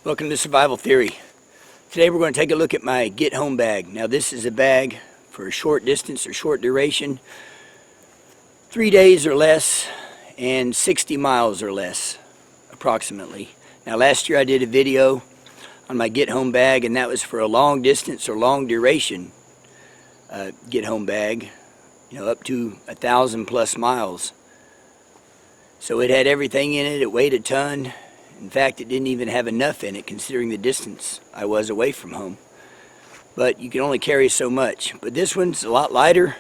Welcome to Survival Theory. Today we're going to take a look at my get home bag. Now this is a bag for a short distance or short duration, 3 days or less and 60 miles or less approximately. Now last year I did a video on my get home bag, and that was for a long distance or long duration get home bag, up to 1,000 plus miles. So it had everything in it. It weighed a ton. In fact, it didn't even have enough in it considering the distance I was away from home. But you can only carry so much. But this one's a lot lighter,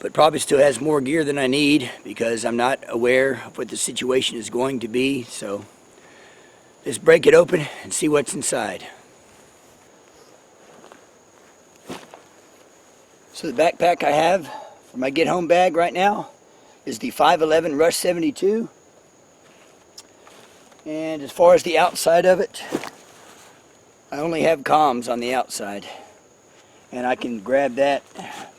but probably still has more gear than I need because I'm not aware of what the situation is going to be. So let's break it open and see what's inside. So the backpack I have for my get home bag right now is the 511 Rush 72. And as far as the outside of it, I only have comms on the outside. And I can grab that,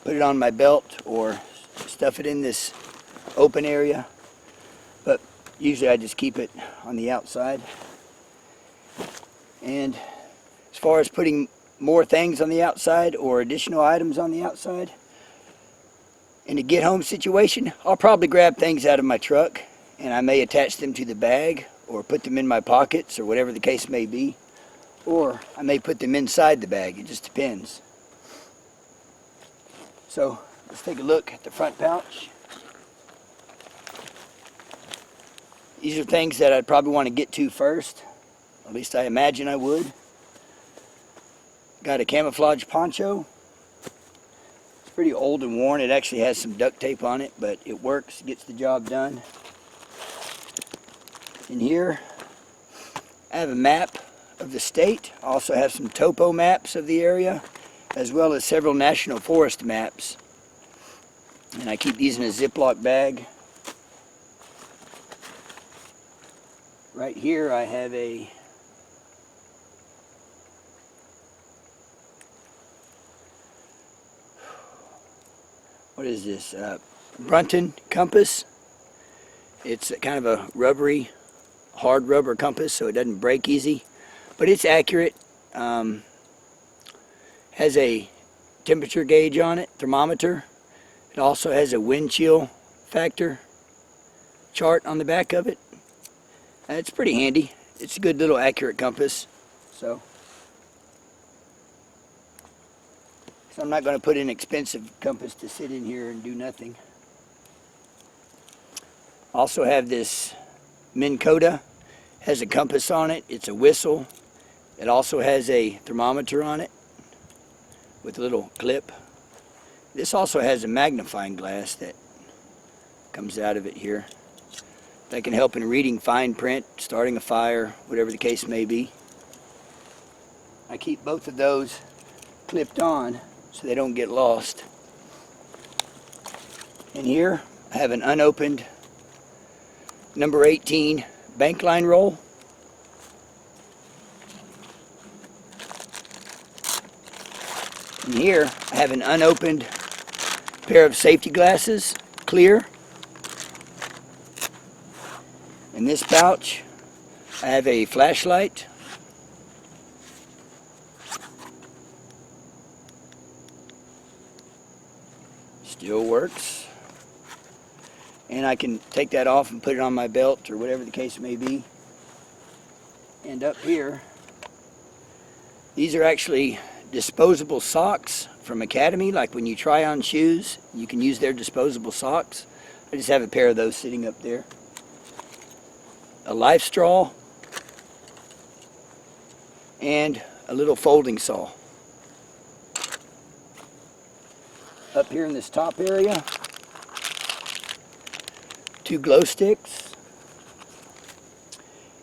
put it on my belt, or stuff it in this open area. But usually I just keep it on the outside. And as far as putting more things on the outside or additional items on the outside, in a get home situation, I'll probably grab things out of my truck and I may attach them to the bag or put them in my pockets or whatever the case may be. Or I may put them inside the bag. It just depends. So let's take a look at the front pouch. These are things that I'd probably want to get to first. At least I imagine I would. Got a camouflage poncho. It's pretty old and worn. It actually has some duct tape on it, but it works, gets the job done. In here, I have a map of the state. I also have some topo maps of the area, as well as several national forest maps. And I keep these in a Ziploc bag. Right here I have a what is this? Brunton Compass. It's kind of a rubbery, hard rubber compass, so it doesn't break easy, but it's accurate. Has a temperature gauge on it, thermometer. It also has a wind chill factor chart on the back of it. It's pretty handy. It's a good little accurate compass. So I'm not going to put an expensive compass to sit in here and do nothing. Also have this Minn Kota. Has a compass on it. It's a whistle. It also has a thermometer on it with a little clip. This also has a magnifying glass that comes out of it here. That can help in reading fine print, starting a fire, whatever the case may be. I keep both of those clipped on so they don't get lost. In here I have an unopened number 18 bank line roll. In here I have an unopened pair of safety glasses, clear. In this pouch I have a flashlight. Still works. And I can take that off and put it on my belt or whatever the case may be. And up here, these are actually disposable socks from Academy. Like when you try on shoes, you can use their disposable socks. I just have a pair of those sitting up there. A life straw and a little folding saw. Up here in this top area, 2 glow sticks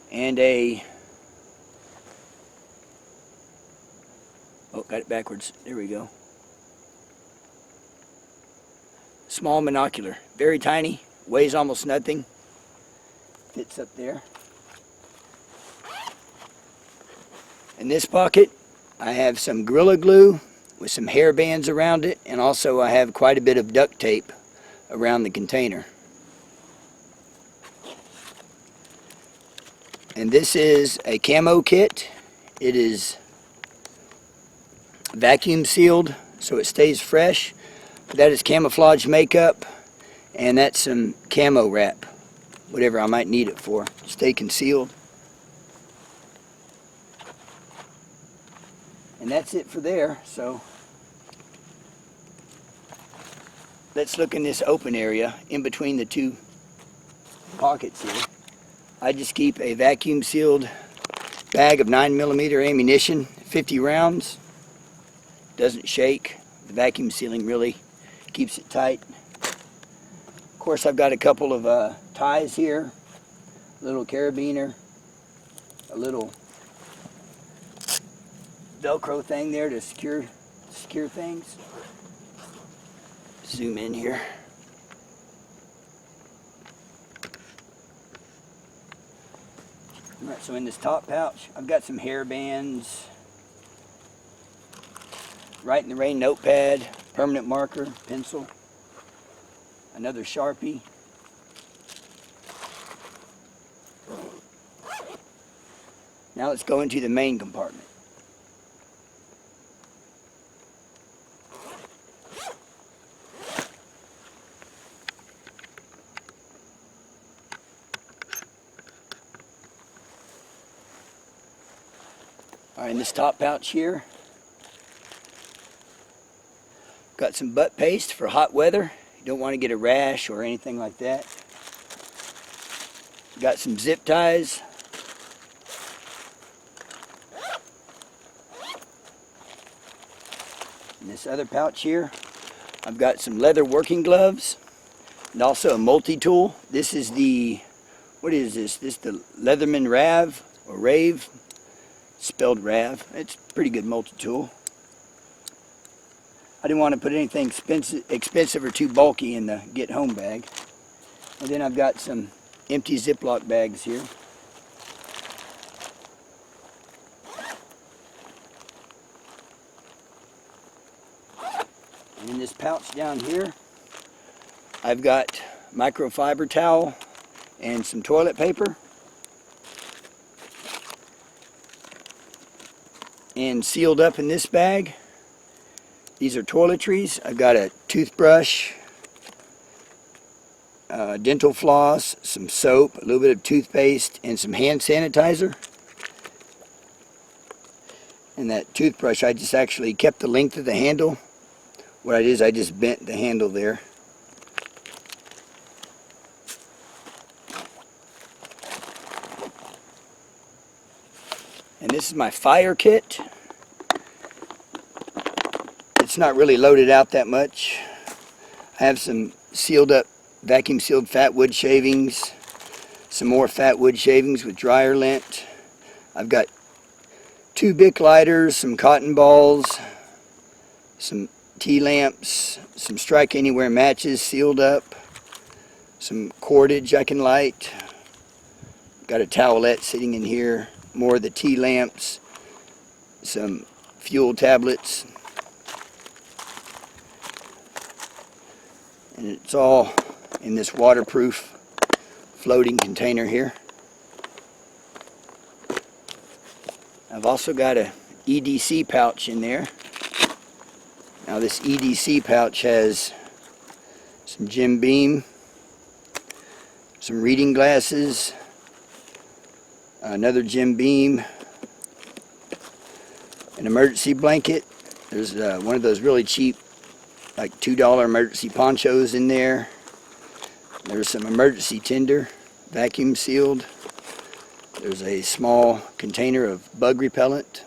and got it backwards. There we go. Small monocular, very tiny, weighs almost nothing. Fits up there. In this pocket, I have some Gorilla Glue with some hair bands around it, and also I have quite a bit of duct tape around the container. And this is a Camo Kit. It is vacuum sealed so it stays fresh. That is camouflage makeup, and that's some camo wrap, whatever I might need it for. Stay concealed. And that's it for there. So let's look in this open area in between the two pockets here. I just keep a vacuum sealed bag of 9mm ammunition, 50 rounds. Doesn't shake. The vacuum sealing really keeps it tight. Of course, I've got a couple of ties here, a little carabiner, a little Velcro thing there to secure things. Zoom in here. Alright, so in this top pouch, I've got some hair bands, Write in the Rain notepad, permanent marker, pencil, another Sharpie, now let's go into the main compartment. Alright, in this top pouch here, got some butt paste for hot weather. You don't want to get a rash or anything like that. Got some zip ties. In this other pouch here, I've got some leather working gloves and also a multi-tool. This is the, what is this? This is the Leatherman Rav or Rave. Spelled Rav. It's a pretty good multi-tool. I didn't want to put anything expensive or too bulky in the get home bag. And then I've got some empty Ziploc bags here. And in this pouch down here, I've got microfiber towel and some toilet paper. And sealed up in this bag, these are toiletries. I've got a toothbrush, dental floss, some soap, a little bit of toothpaste, and some hand sanitizer. And that toothbrush, I just actually kept the length of the handle. What I did is I just bent the handle there. And this is my fire kit. It's not really loaded out that much. I have some sealed up, vacuum sealed fat wood shavings, some more fat wood shavings with dryer lint. I've got 2 Bic lighters, some cotton balls, some tea lamps, some Strike Anywhere matches sealed up, some cordage I can light. Got a towelette sitting in here. More of the tea lamps, some fuel tablets, and it's all in this waterproof floating container here. I've also got a EDC pouch in there. Now this EDC pouch has some Jim Beam, some reading glasses, another Jim Beam, an emergency blanket. There's one of those really cheap, like $2 emergency ponchos in there. There's some emergency tinder, vacuum sealed. There's a small container of bug repellent.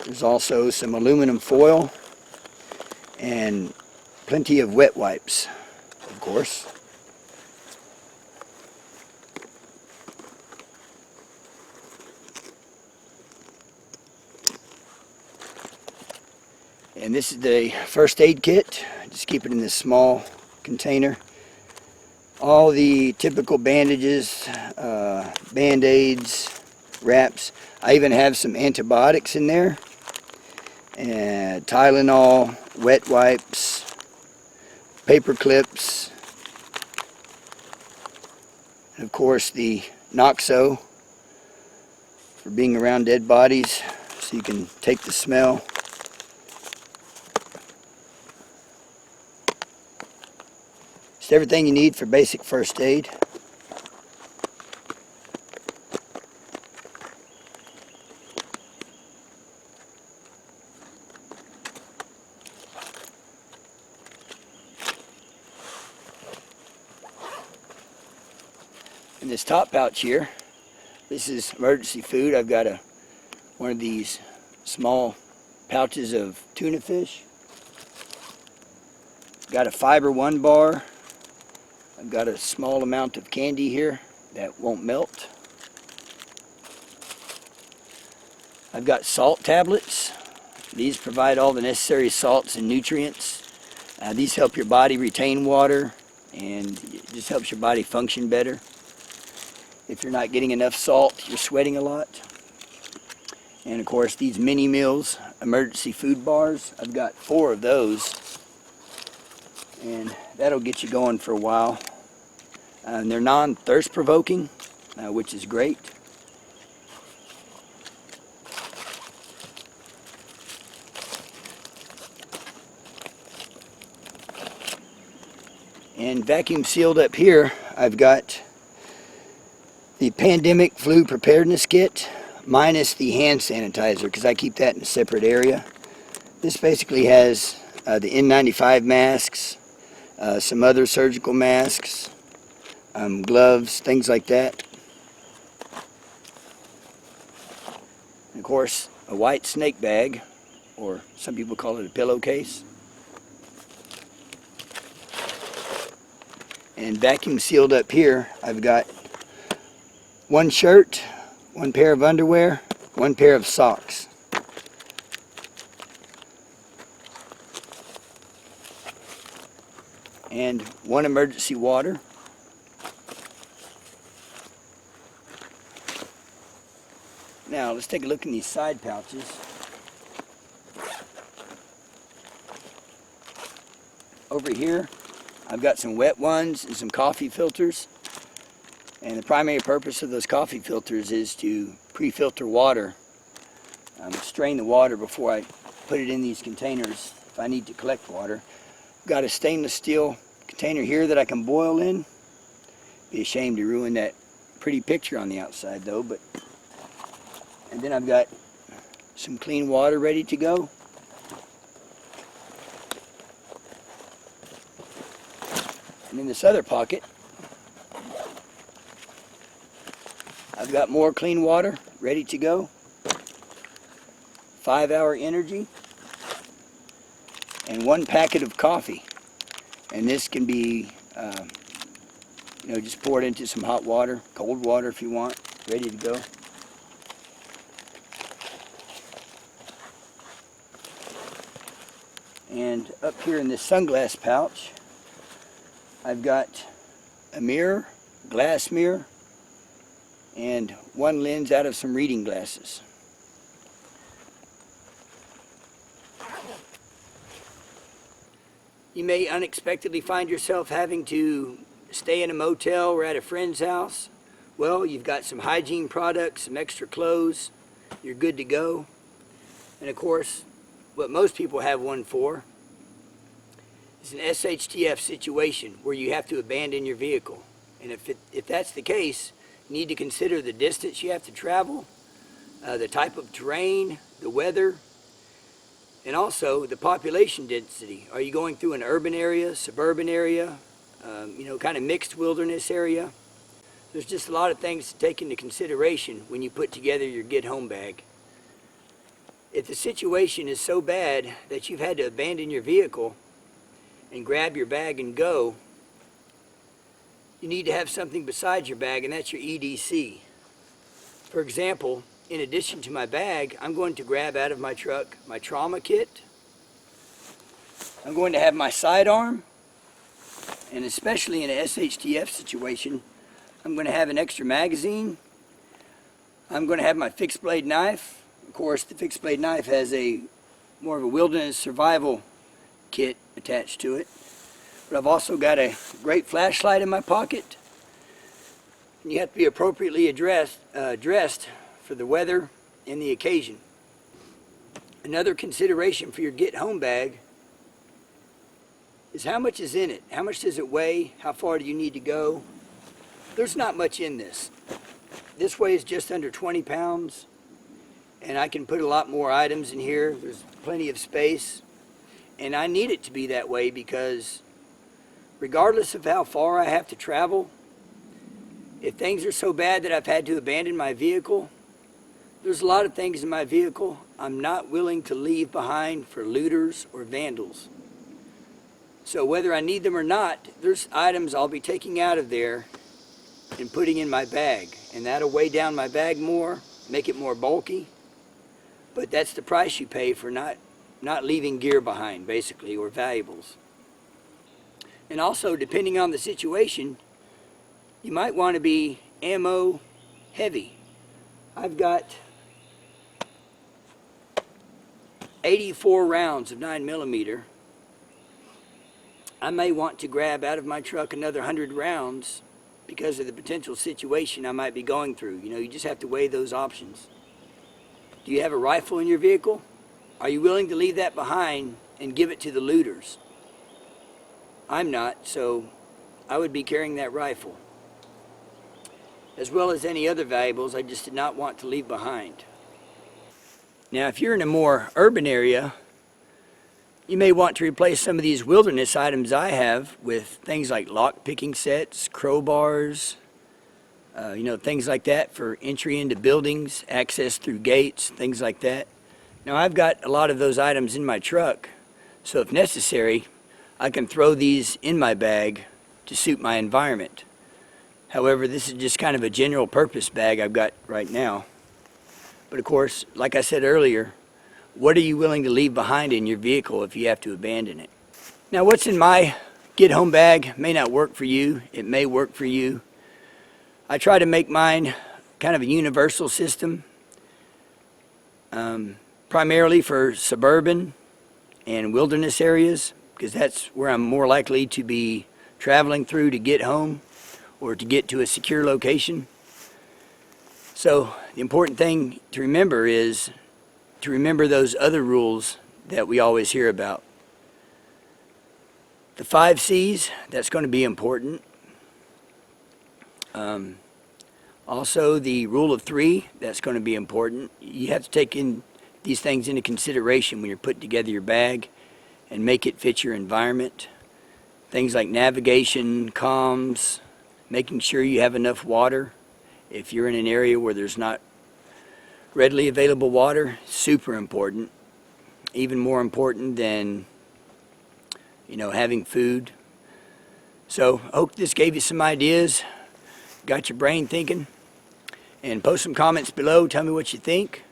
There's also some aluminum foil and plenty of wet wipes, of course. And this is the first aid kit. Just keep it in this small container. All the typical bandages, band-aids, wraps. I even have some antibiotics in there. And Tylenol, wet wipes, paper clips, And of course the Noxo for being around dead bodies, so you can take the smell. Just everything you need for basic first aid. In this top pouch here, this is emergency food. I've got one of these small pouches of tuna fish. Got a Fiber 1 bar. I've got a small amount of candy here that won't melt. I've got salt tablets. These provide all the necessary salts and nutrients. These help your body retain water, and it just helps your body function better. If you're not getting enough salt, you're sweating a lot. And of course, these mini meals, emergency food bars, I've got 4 of those. And that'll get you going for a while. And they're non-thirst provoking, which is great. And vacuum sealed up here, I've got the Pandemic Flu Preparedness Kit, minus the hand sanitizer, because I keep that in a separate area. This basically has the N95 masks, some other surgical masks, gloves, things like that. And of course, a white snake bag, or some people call it a pillowcase. And vacuum sealed up here, I've got 1 shirt, 1 pair of underwear, 1 pair of socks. And 1 emergency water. Now let's take a look in these side pouches. Over here, I've got some wet ones and some coffee filters. And the primary purpose of those coffee filters is to pre-filter water. Strain the water before I put it in these containers if I need to collect water. I've got a stainless steel container here that I can boil in. Be a shame to ruin that pretty picture on the outside though. And then I've got some clean water ready to go. And in this other pocket, I've got more clean water ready to go. 5-hour energy. And 1 packet of coffee. And this can be, just pour it into some hot water, cold water if you want, ready to go. And up here in this sunglass pouch, I've got a mirror, glass mirror, and 1 lens out of some reading glasses. You may unexpectedly find yourself having to stay in a motel or at a friend's house. Well, you've got some hygiene products, some extra clothes, you're good to go. And of course, what most people have one for is an SHTF situation where you have to abandon your vehicle. And if that's the case, you need to consider the distance you have to travel, the type of terrain, the weather, and also the population density. Are you going through an urban area, suburban area, kind of mixed wilderness area? There's just a lot of things to take into consideration when you put together your get home bag. If the situation is so bad that you've had to abandon your vehicle and grab your bag and go, you need to have something besides your bag, and that's your EDC. For example, in addition to my bag, I'm going to grab out of my truck my trauma kit. I'm going to have my sidearm, and especially in an SHTF situation, I'm going to have an extra magazine. I'm going to have my fixed blade knife. Of course, the fixed blade knife has more of a wilderness survival kit attached to it. But I've also got a great flashlight in my pocket. And you have to be appropriately dressed for the weather and the occasion. Another consideration for your get home bag is how much is in it. How much does it weigh? How far do you need to go? There's not much in this. This weighs just under 20 pounds, and I can put a lot more items in here. There's plenty of space, and I need it to be that way because regardless of how far I have to travel, if things are so bad that I've had to abandon my vehicle, there's a lot of things in my vehicle I'm not willing to leave behind for looters or vandals. So whether I need them or not, there's items I'll be taking out of there and putting in my bag. And that'll weigh down my bag more, make it more bulky. But that's the price you pay for not leaving gear behind, basically, or valuables. And also, depending on the situation, you might want to be ammo heavy. I've got 84 rounds of 9mm. I may want to grab out of my truck another 100 rounds because of the potential situation I might be going through. You know, you just have to weigh those options. Do you have a rifle in your vehicle? Are you willing to leave that behind and give it to the looters? I'm not, so I would be carrying that rifle, as well as any other valuables I just did not want to leave behind. Now, if you're in a more urban area, you may want to replace some of these wilderness items I have with things like lock-picking sets, crowbars, things like that for entry into buildings, access through gates, things like that. Now, I've got a lot of those items in my truck, so if necessary, I can throw these in my bag to suit my environment. However, this is just kind of a general purpose bag I've got right now. But of course, like I said earlier, what are you willing to leave behind in your vehicle if you have to abandon it? Now, what's in my get home bag may not work for you. It may work for you. I try to make mine kind of a universal system, primarily for suburban and wilderness areas, because that's where I'm more likely to be traveling through to get home or to get to a secure location. So the important thing to remember is to remember those other rules that we always hear about. The 5 C's, that's going to be important. Also, the rule of 3, that's going to be important. You have to take in these things into consideration when you're putting together your bag and make it fit your environment. Things like navigation, comms, making sure you have enough water. If you're in an area where there's not readily available water, super important. Even more important than, having food. So I hope this gave you some ideas, got your brain thinking, and post some comments below. Tell me what you think.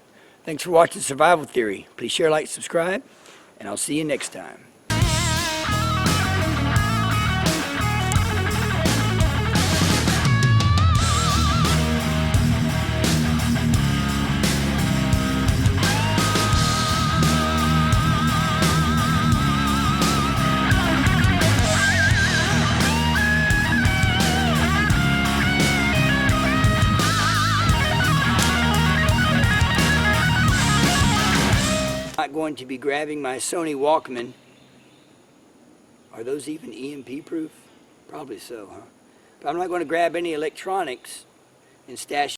Thanks for watching Survival Theory. Please share, like, subscribe, and I'll see you next time. Not going to be grabbing my Sony Walkman. Are those even EMP proof? Probably so, huh? But I'm not going to grab any electronics and stash